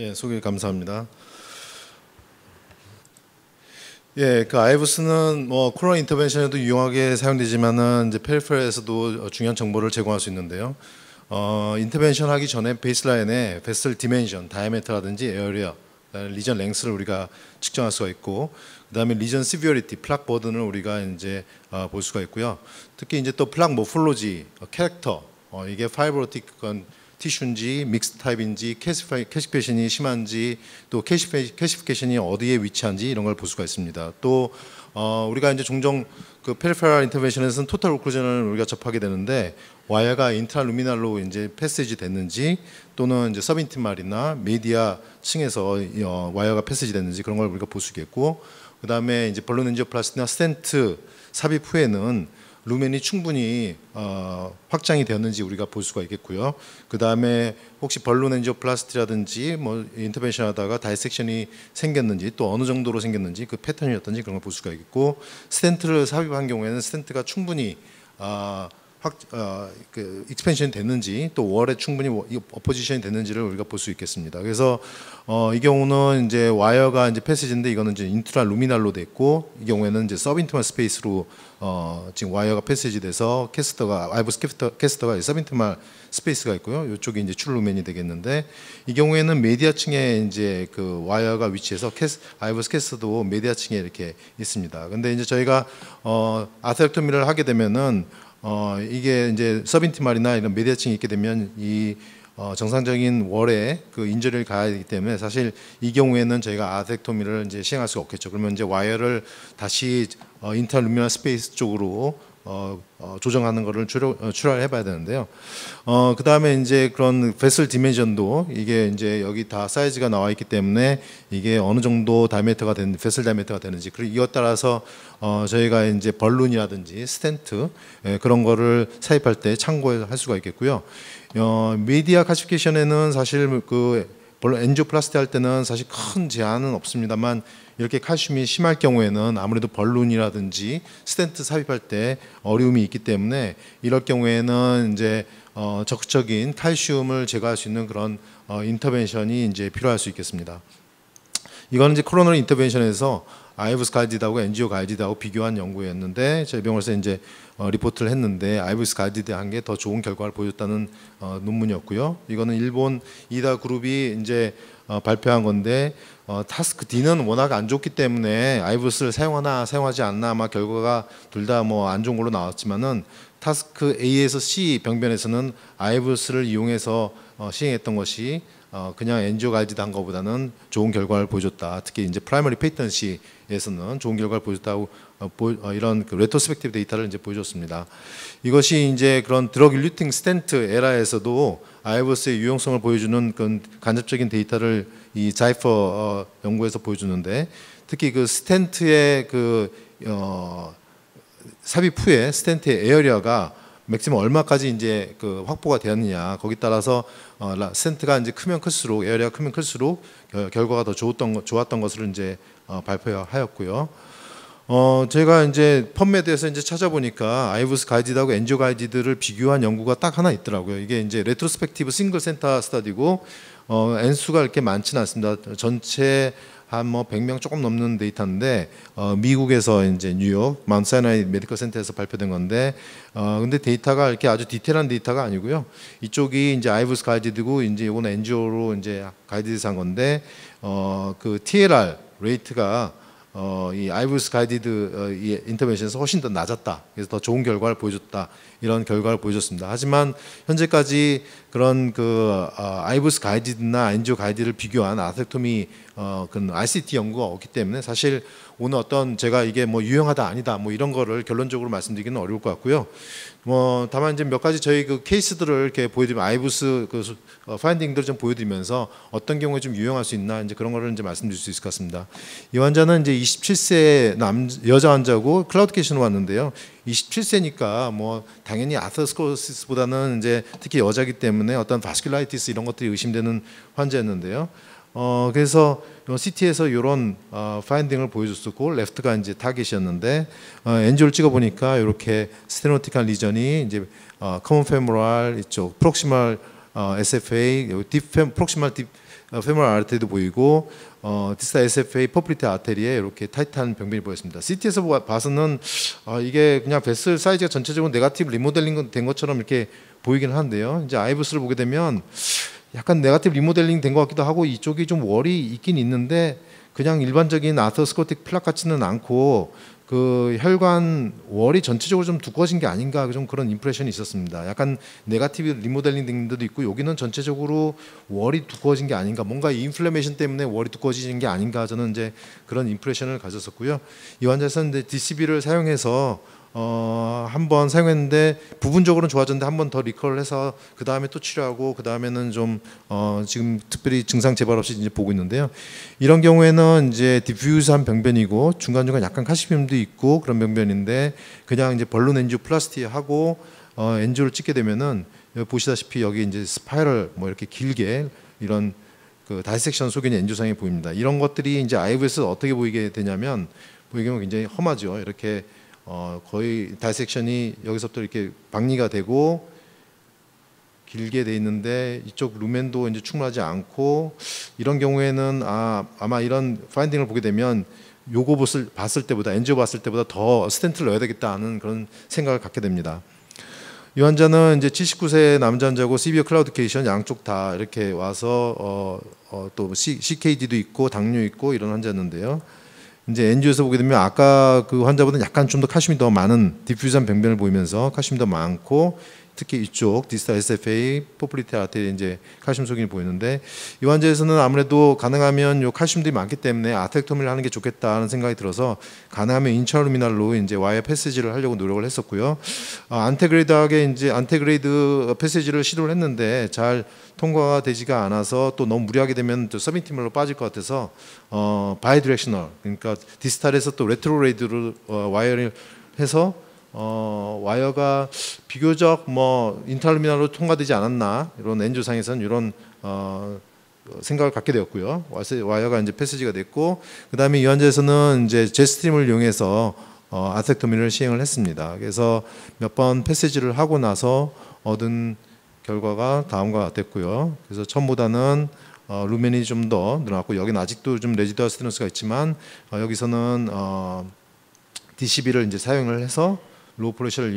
예, 소개 감사합니다. 예, 그 아이브스는 뭐 코로나 인터벤션에도 유용하게 사용되지만은 이제 페리페럴에서도 중요한 정보를 제공할 수 있는데요. 인터벤션 하기 전에 베이스라인에 베슬 디멘션, 다이아메터라든지 에어리어, 리전 랭스를 우리가 측정할 수가 있고, 그다음에 리전 시비어리티, 플락 버든을 우리가 이제 볼 수가 있고요. 특히 이제 또 플락 모폴로지, 캐릭터, 이게 파이브로틱 티슈인지 믹스 타입인지 캐시피케이션이 심한지 또 캐시피케이션이 어디에 위치한지 이런 걸 볼 수가 있습니다. 또 우리가 이제 종종 그 페리페럴 인터벤션에서는 토탈 오클루전을 우리가 접하게 되는데 와이어가 인트라루미널로 이제 패스지 됐는지 또는 이제 서브인티말이나 메디아 층에서 와이어가 패스지 됐는지 그런 걸 우리가 볼 수 있겠고, 그다음에 이제 벌룬 엔지오플라스티나 스텐트 삽입 후에는 루멘이 충분히 확장이 되었는지 우리가 볼 수가 있겠고요. 그 다음에 혹시 벌룬 엔지오플라스티라든지 뭐 인터벤션 하다가 다이섹션이 생겼는지 또 어느 정도로 생겼는지 그 패턴이었던지 그런 걸 볼 수가 있겠고, 스텐트를 삽입한 경우에는 스텐트가 충분히 그 익스펜션이 됐는지 또 월에 충분히 어포지션이 됐는지를 우리가 볼 수 있겠습니다. 그래서 이 경우는 이제 와이어가 이제 패시지인데 이거는 이제 인트라 루미날로 됐고, 이 경우에는 이제 서브인티멀 스페이스로 지금 와이어가 패시지 돼서 아이브스 캐스터가 서브인티멀 스페이스가 있고요. 이쪽이 이제 출 루멘이 되겠는데, 이 경우에는 메디아층에 이제 그 와이어가 위치해서 아이브스 캐스터도 메디아층에 이렇게 있습니다. 근데 이제 저희가 아테렉토미를 하게 되면은 이게 이제 서브인티말이나 이런 메디아층이 있게 되면 이 정상적인 월에 그 인저리를 가야 되기 때문에 사실 이 경우에는 저희가 아텍토미를 이제 시행할 수가 없겠죠. 그러면 이제 와이어를 다시 인터루미널 스페이스 쪽으로 조정하는 거를 출하해 봐야 되는데요. 그 다음에 이제 그런 베슬 디멘션도 이게 이제 여기 다 사이즈가 나와 있기 때문에 이게 어느 정도 다이아메터가 되는 베슬 다이아메터가 되는지, 그리고 이것 따라서 저희가 이제 벌룬이라든지 스텐트 그런 거를 삽입할 때 참고할 수가 있겠고요. 미디어 클래시피케이션에는 사실 그 엔지오플라스티 할 때는 사실 큰 제한은 없습니다만, 이렇게 칼슘이 심할 경우에는 아무래도 벌룬이라든지 스텐트 삽입할 때 어려움이 있기 때문에 이럴 경우에는 이제 적극적인 칼슘을 제거할 수 있는 그런 인터벤션이 이제 필요할 수 있겠습니다. 이거는 이제 코로너리 인터벤션에서 아이브스 가이디드하고 엔지오 가이디드하고 비교한 연구였는데, 저희 병원에서 이제 리포트를 했는데 아이브스 가이디드한 게 더 좋은 결과를 보였다는 논문이었고요. 이거는 일본 이다 그룹이 이제 발표한 건데, 타스크 D는 워낙 안 좋기 때문에 아이브스를 사용하나 사용하지 않나 아마 결과가 둘 다 뭐 안 좋은 걸로 나왔지만은, 타스크 A에서 C 병변에서는 아이브스를 이용해서 시행했던 것이 그냥 엔지오 가이디드 한 것보다는 좋은 결과를 보여줬다. 특히 이제 프라이머리 페이턴시에서는 좋은 결과를 보여줬다고 이런 그 레트로스펙티브 데이터를 이제 보여줬습니다. 이것이 이제 그런 드러그 일루팅 스텐트 에라에서도 아이브스의 유용성을 보여주는 그런 간접적인 데이터를 이 자이퍼 연구에서 보여주는데, 특히 그 스텐트의 그 삽입 후에 스텐트의 에어리어가 맥시멈 얼마까지 이제 그 확보가 되었느냐, 거기 따라서 스텐트가 이제 크면 클수록, 에어리어가 크면 클수록 결과가 더 좋았던 것을 이제 발표하였고요. 제가 이제 펀메드에서 이제 찾아보니까 아이브스 가이디드하고 엔지오 가이디드를 비교한 연구가 딱 하나 있더라고요. 이게 이제 레트로스펙티브 싱글 센터 스터디고 N수가 이렇게 많지는 않습니다. 전체 한 뭐 100명 조금 넘는 데이터인데, 미국에서 이제 뉴욕 마운트 사이나이 메디컬 센터에서 발표된 건데, 근데 데이터가 이렇게 아주 디테일한 데이터가 아니고요. 이쪽이 이제 아이브스 가이디드고 이제 이거는 엔지오로 이제 가이디드 한 건데, 그 TLR 레이트가 이 아이브스 가이디드 이 인터벤션에서 훨씬 더 낮았다. 그래서 더 좋은 결과를 보여줬다. 이런 결과를 보여줬습니다. 하지만 현재까지 그런 그 아이브스 가이디드나 엔지오 가이디드를 비교한 아텍토미 그런 RCT 연구가 없기 때문에 사실 오늘 어떤 제가 이게 뭐 유용하다 아니다 뭐 이런 거를 결론적으로 말씀드리기는 어려울 것 같고요. 뭐 다만 이제 몇 가지 저희 그 케이스들을 이렇게 보여드리면 아이브스 그 파인딩들을 좀 보여드리면서 어떤 경우에 좀 유용할 수 있나 이제 그런 거를 이제 말씀드릴 수 있을 것 같습니다. 이 환자는 이제 27세 여자 환자고 클라우디케이션으로 왔는데요. 27세니까 뭐 당연히 아테로스클로시스보다는 이제 특히 여자기 때문에 어떤 바스큘라이티스 이런 것들이 의심되는 환자였는데요. 그래서 CT에서 이런 파인딩을 보여줬었고, 레프트가 이제 타겟이었는데, 엔지오를 찍어보니까 이렇게 스테노틱한 리전이 이제 커먼 페모랄 이쪽 프록시멀 SFA 프록시멀 페모럴 아테리도 보이고 디스탈 SFA 포플리테 아테리에 이렇게 타이트한 병변이 보였습니다. CT에서 봐서는 이게 그냥 베슬 사이즈가 전체적으로 네거티브 리모델링 된 것처럼 이렇게 보이긴 한데요. 이제 아이브스를 보게 되면 약간 네거티브 리모델링 된 것 같기도 하고 이쪽이 좀 월이 있긴 있는데 그냥 일반적인 아터스코틱 플락 같지는 않고 그 혈관 월이 전체적으로 좀 두꺼워진 게 아닌가 좀 그런 임프레션이 있었습니다. 약간 네거티브 리모델링 된 데도 있고 여기는 전체적으로 월이 두꺼워진 게 아닌가, 뭔가 인플레메이션 때문에 월이 두꺼워진 게 아닌가, 저는 이제 그런 임프레션을 가졌었고요. 이 환자에서는 이제 DCB를 사용해서 한번 사용했는데 부분적으로는 좋아졌는데 한 번 더 리컬을 해서 그 다음에 또 치료하고 그 다음에는 좀 지금 특별히 증상 재발 없이 이제 보고 있는데요. 이런 경우에는 이제 디퓨즈한 병변이고 중간중간 약간 칼슘도 있고 그런 병변인데 그냥 이제 벌룬 엔지오플라스티 하고 엔지오를 찍게 되면은 여기 보시다시피 여기 이제 스파이럴 뭐 이렇게 길게 이런 그 다이섹션 속에 있는 엔지오상이 보입니다. 이런 것들이 이제 IVS 어떻게 보이게 되냐면 보이면 굉장히 험하죠. 이렇게 거의 다이섹션이 여기서부터 이렇게 박리가 되고 길게 돼 있는데 이쪽 루멘도 이제 충분하지 않고 이런 경우에는 아마 이런 파인딩을 보게 되면 요거 봤을 때보다 엔지오 봤을 때보다 더 스텐트를 넣어야 되겠다 하는 그런 생각을 갖게 됩니다. 이 환자는 이제 79세 남자 환자고 시비어 클라우디케이션 양쪽 다 이렇게 와서 또 CKD도 있고 당뇨 있고 이런 환자였는데요. 이제 엔지오에서 보게 되면 아까 그 환자보다는 약간 좀 더 칼슘이 더 많은 디퓨즈한 병변을 보이면서 칼슘이 더 많고 특히 이쪽 디스탈 SFA 포플리테 아테리에 이제 칼슘 소견이 보이는데 이 환자에서는 아무래도 가능하면 요 칼슘들이 많기 때문에 아텍토미를 하는 게 좋겠다는 생각이 들어서 가능하면 인차루미날로 이제 와이어 패시지를 하려고 노력을 했었고요. 안테그레이드하게 이제 안테그레이드 패시지를 시도를 했는데 잘 통과가 되지가 않아서 또 너무 무리하게 되면 또 서빈티멀로 빠질 것 같아서 바이디렉셔널 그러니까 디스탈에서 또 레트로레이드로 와이어를 해서 와이어가 비교적 뭐 인터루미널로 통과되지 않았나 이런 엔조상에서는 이런 생각을 갖게 되었고요. 와이어가 이제 패스지가 됐고 그 다음에 이 환자에서는 이제 제스트림을 이용해서 아텍토미를 시행을 했습니다. 그래서 몇 번 패스지를 하고 나서 얻은 결과가 다음과 같았고요. 그래서 처음보다는 루멘이 좀 더 늘어났고 여기는 아직도 좀 레지두얼 스테노스가 있지만 여기서는 DCB를 이제 사용을 해서 로우 프레셔를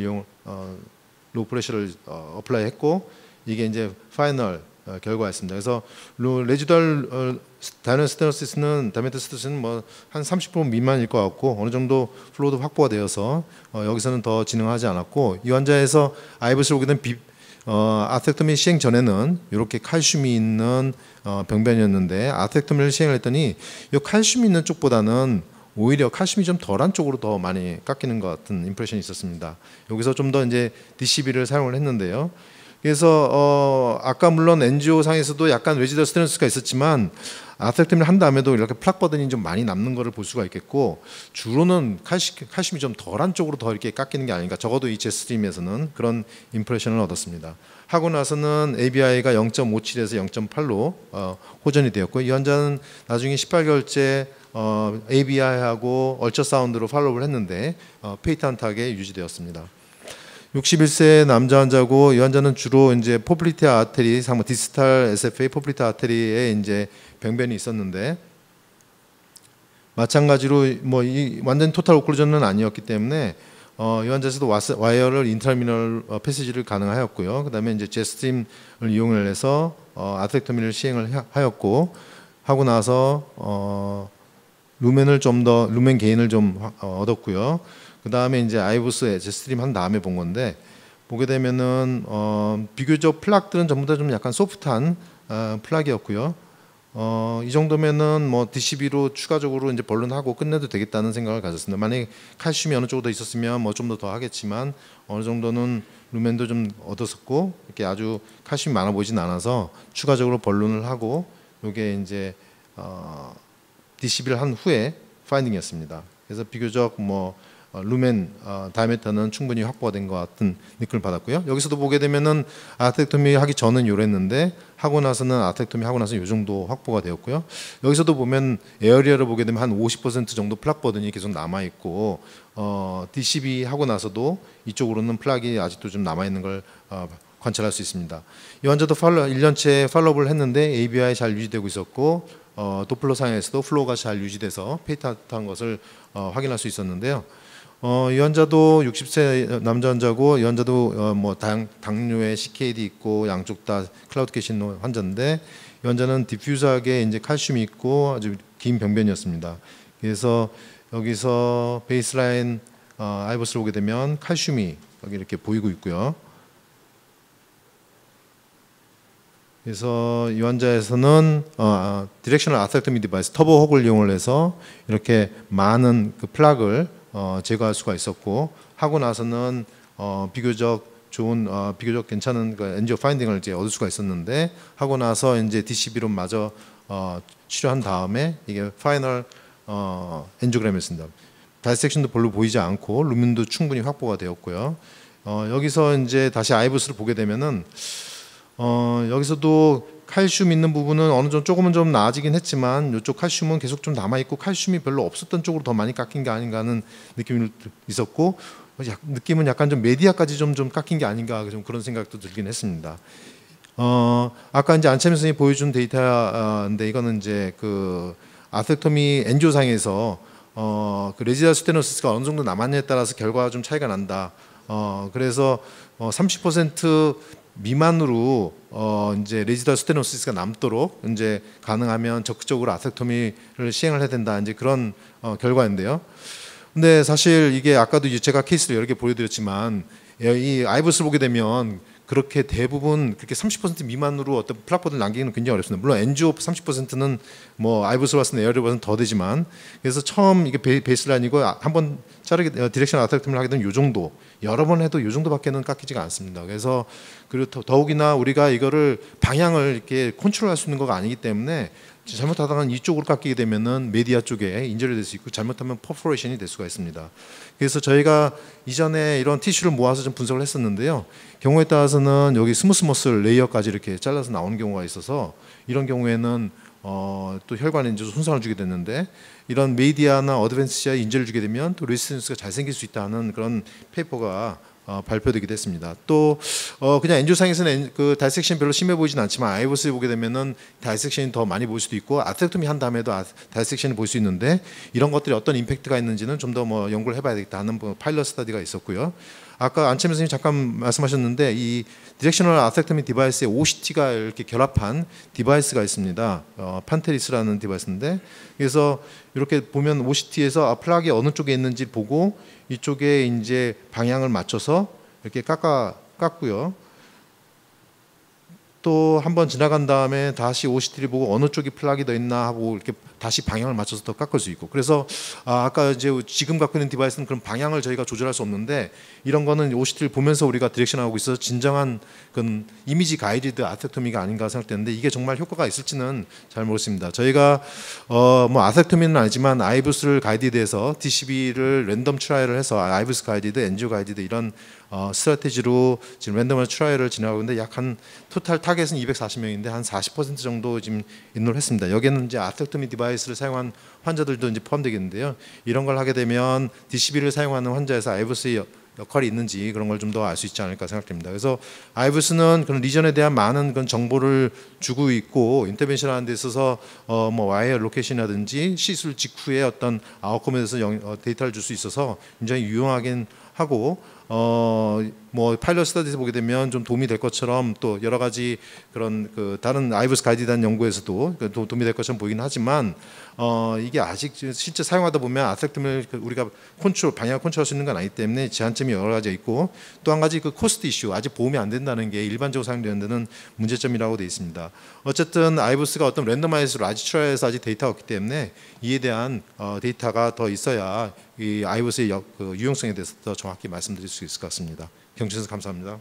어플라이했고 이게 이제 파이널 결과였습니다. 그래서 레지두얼 다이너스테노시스는 다메토스테노시스는 뭐 한 30% 미만일 것 같고 어느 정도 플로우도 확보가 되어서 여기서는 더 진행하지 않았고 이 환자에서 아이브스를 보게 된 아텍토미 시행 전에는 이렇게 칼슘이 있는 병변이었는데 아텍토미를 시행을 했더니 이 칼슘이 있는 쪽보다는 오히려 칼슘이 좀 덜한 쪽으로 더 많이 깎이는 것 같은 임프레션이 있었습니다. 여기서 좀 더 이제 DCB를 사용을 했는데요. 그래서 아까 물론 엔지오 상에서도 약간 레지더스 스테노스가 있었지만 아텍토미를 한 다음에도 이렇게 플락 버든이 좀 많이 남는 것을 볼 수가 있겠고 주로는 칼슘이 좀 덜한 쪽으로 더 이렇게 깎이는 게 아닌가, 적어도 이 제스트림에서는 그런 임프레션을 얻었습니다. 하고 나서는 ABI가 0.57에서 0.8로 호전이 되었고 이 환자는 나중에 18개월째 ABI하고 얼트라사운드로 팔로우를 했는데 페이탄트하게 유지되었습니다. 61세 남자 환자고 이 환자는 주로 이제 포플리테 아테리, 디스탈 SFA 포플리테 아테리에 이제 병변이 있었는데 마찬가지로 뭐 이 완전 토탈 오클루전은 아니었기 때문에 이 환자에서도 와이어를 인트라미널 패시지를 가능하였고요. 그다음에 이제 제스트림을 이용을 해서 아텍토미를 시행을 하였고 하고 나서 루멘 게인을 좀 얻었고요. 그 다음에 이제 아이브스 제스트림 한 다음에 본 건데 보게 되면은 비교적 플락들은 전부 다 좀 약간 소프트한 플락이었고요. 이 정도면은 뭐 DCB로 추가적으로 이제 벌룬하고 끝내도 되겠다는 생각을 가졌습니다. 만약에 칼슘이 어느 쪽으로 더 있었으면 뭐 좀 더 하겠지만 어느 정도는 루멘도 좀 얻었었고 이렇게 아주 칼슘이 많아 보이진 않아서 추가적으로 벌룬을 하고 이게 이제 DCB를 한 후에 파인딩이었습니다. 그래서 비교적 뭐 루멘 다이아미터는 충분히 확보가 된 것 같은 느낌을 받았고요. 여기서도 보게 되면은 아텍토미 하기 전은 요랬는데 하고 나서는 아텍토미 하고 나서 요 정도 확보가 되었고요. 여기서도 보면 에어리어를 보게 되면 한 50% 정도 플락 버든이 계속 남아 있고 DCB 하고 나서도 이쪽으로는 플락이 아직도 좀 남아 있는 걸 관찰할 수 있습니다. 이 환자도 1년째 팔로우업을 했는데 ABI 잘 유지되고 있었고 도플러 상에서도 플로우가 잘 유지돼서 페이탈한 것을 확인할 수 있었는데요. 이 환자도 60세 남자 환자고 이 환자도 뭐 당뇨에 CKD 있고 양쪽 다 클라우드 캐신 환자인데 이 환자는 디퓨저하게 이제 칼슘이 있고 아주 긴 병변이었습니다. 그래서 여기서 베이스라인 아이버스를 보게 되면 칼슘이 여기 이렇게 보이고 있고요. 그래서 이 환자에서는 디렉셔널 아스렉토미 디바이스 터보 혹을 이용을 해서 이렇게 많은 그 플락을 제거할 수가 있었고 하고 나서는 비교적 좋은 비교적 괜찮은 그 엔지오 파인딩을 이제 얻을 수가 있었는데 하고 나서 이제 DCB로 마저 치료한 다음에 이게 파이널 엔지오그램이었습니다. 다이섹션도 별로 보이지 않고 루멘도 충분히 확보가 되었고요. 여기서 이제 다시 아이브스를 보게 되면은 여기서도 칼슘 있는 부분은 어느 정도 조금은 좀 나아지긴 했지만 이쪽 칼슘은 계속 좀 남아 있고 칼슘이 별로 없었던 쪽으로 더 많이 깎인 게 아닌가 하는 느낌이 있었고 느낌은 약간 좀 메디아까지 좀 깎인 게 아닌가 좀 그런 생각도 들긴 했습니다. 아까 이제 안채민 선생님이 보여준 데이터인데 이거는 이제 그 아스렉토미 엔지오상에서 그 레지달 스테노시스가 어느 정도 남았냐에 따라서 결과가 좀 차이가 난다. 그래서 30% 미만으로 이제 레지달 스테노시스가 남도록 이제 가능하면 적극적으로 아스렉토미를 시행을 해야 된다. 이제 그런 결과인데요. 근데 사실 이게 아까도 제가 케이스를 여러 개 보여드렸지만 이 아이브스를 보게 되면 그렇게 대부분 그렇게 30% 미만으로 어떤 플락보드를 남기기는 굉장히 어렵습니다. 물론 엔지오 30%는 뭐 아이브스로 봤을 때 에어를 봐서는 더 되지만 그래서 처음 이게 베이스라인이고 한번 자르게 디렉션 아스렉토미를 하게 되면 요 정도 여러 번 해도 요 정도밖에는 깎이지가 않습니다. 그래서 그리고 더욱이나 우리가 이거를 방향을 이렇게 컨트롤할 수 있는 거가 아니기 때문에 잘못하다가 이쪽으로 깎이게 되면은 메디아 쪽에 인절이 될 수 있고 잘못하면 퍼포레이션이 될 수가 있습니다. 그래서 저희가 이전에 이런 티슈를 모아서 좀 분석을 했었는데요. 경우에 따라서는 여기 스무스 머슬 레이어까지 이렇게 잘라서 나오는 경우가 있어서 이런 경우에는 또 혈관에 이제 손상을 주게 됐는데 이런 메디아나 어드밴스시아에 인절을 주게 되면 또 레지스턴스가 잘 생길 수 있다는 그런 페이퍼가 발표되기도 했습니다. 또 그냥 엔지오상에서는 그 다이섹션 별로 심해 보이진 않지만 아이버스를 보게 되면은 다이섹션이 더 많이 보일 수도 있고 아스렉토미 한 다음에도 다이섹션을 볼 수 있는데 이런 것들이 어떤 임팩트가 있는지는 좀 더 뭐 연구를 해봐야 되겠다 하는 파일럿 스터디가 있었고요. 아까 안채민 선생님 잠깐 말씀하셨는데 이 디렉셔널 아스렉토미 디바이스에 OCT가 이렇게 결합한 디바이스가 있습니다. 판테리스라는 디바이스인데 그래서 이렇게 보면 OCT에서 플락이 어느 쪽에 있는지 보고 이쪽에 이제 방향을 맞춰서 이렇게 깎고요. 또 한번 지나간 다음에 다시 OCT를 보고 어느 쪽이 플락이 더 있나 하고 이렇게 다시 방향을 맞춰서 더 깎을 수 있고 그래서 아까 이제 지금 갖고 있는 디바이스는 그런 방향을 저희가 조절할 수 없는데 이런 거는 OCT를 보면서 우리가 디렉션하고 있어서 진정한 그 이미지 가이디드 아스렉토미가 아닌가 생각되는데 이게 정말 효과가 있을지는 잘 모르겠습니다. 저희가 뭐 아스렉토미는 아니지만 아이브스를 가이디드해서 DCB를 랜덤 트라이를 해서 아이브스 가이디드, 엔지오 가이디드 이런 스트래티지로 지금 랜덤 트라이를 진행하고 있는데 약 한 토탈 타겟은 240명인데 한 40% 정도 지금 인로를 했습니다. 여기에는 이제 아스렉토미 디바이스를 사용한 환자들도 이제 포함되겠는데요. 이런 걸 하게 되면 DCB를 사용하는 환자에서 아이브스의 역할이 있는지 그런 걸 좀 더 알 수 있지 않을까 생각됩니다. 그래서 아이브스는 그런 리전에 대한 많은 그런 정보를 주고 있고 인터벤션하는 데 있어서 뭐 와이어 로케이션이라든지 시술 직후에 어떤 아웃컴에 대해서 데이터를 줄 수 있어서 굉장히 유용하긴 하고 뭐 파일럿 스터디에서 보게 되면 좀 도움이 될 것처럼 또 여러 가지 그런 그 다른 아이브스 가이디단 연구에서도 도움이 될 것처럼 보이긴 하지만 이게 아직 실제 사용하다 보면 아스렉토미를 우리가 방향을 컨트롤할 수 있는 건 아니기 때문에 제한점이 여러 가지 있고 또 한 가지 그 코스트 이슈 아직 보험이 안 된다는 게 일반적으로 사용되는 데는 문제점이라고 되어 있습니다. 어쨌든 아이브스가 어떤 랜더마이즈 라지 트라이에서 아직 데이터가 없기 때문에 이에 대한 데이터가 더 있어야 이 아이브스의 그 유용성에 대해서 더 정확히 말씀드릴 수 있을 것 같습니다. 경청해주셔서 감사합니다.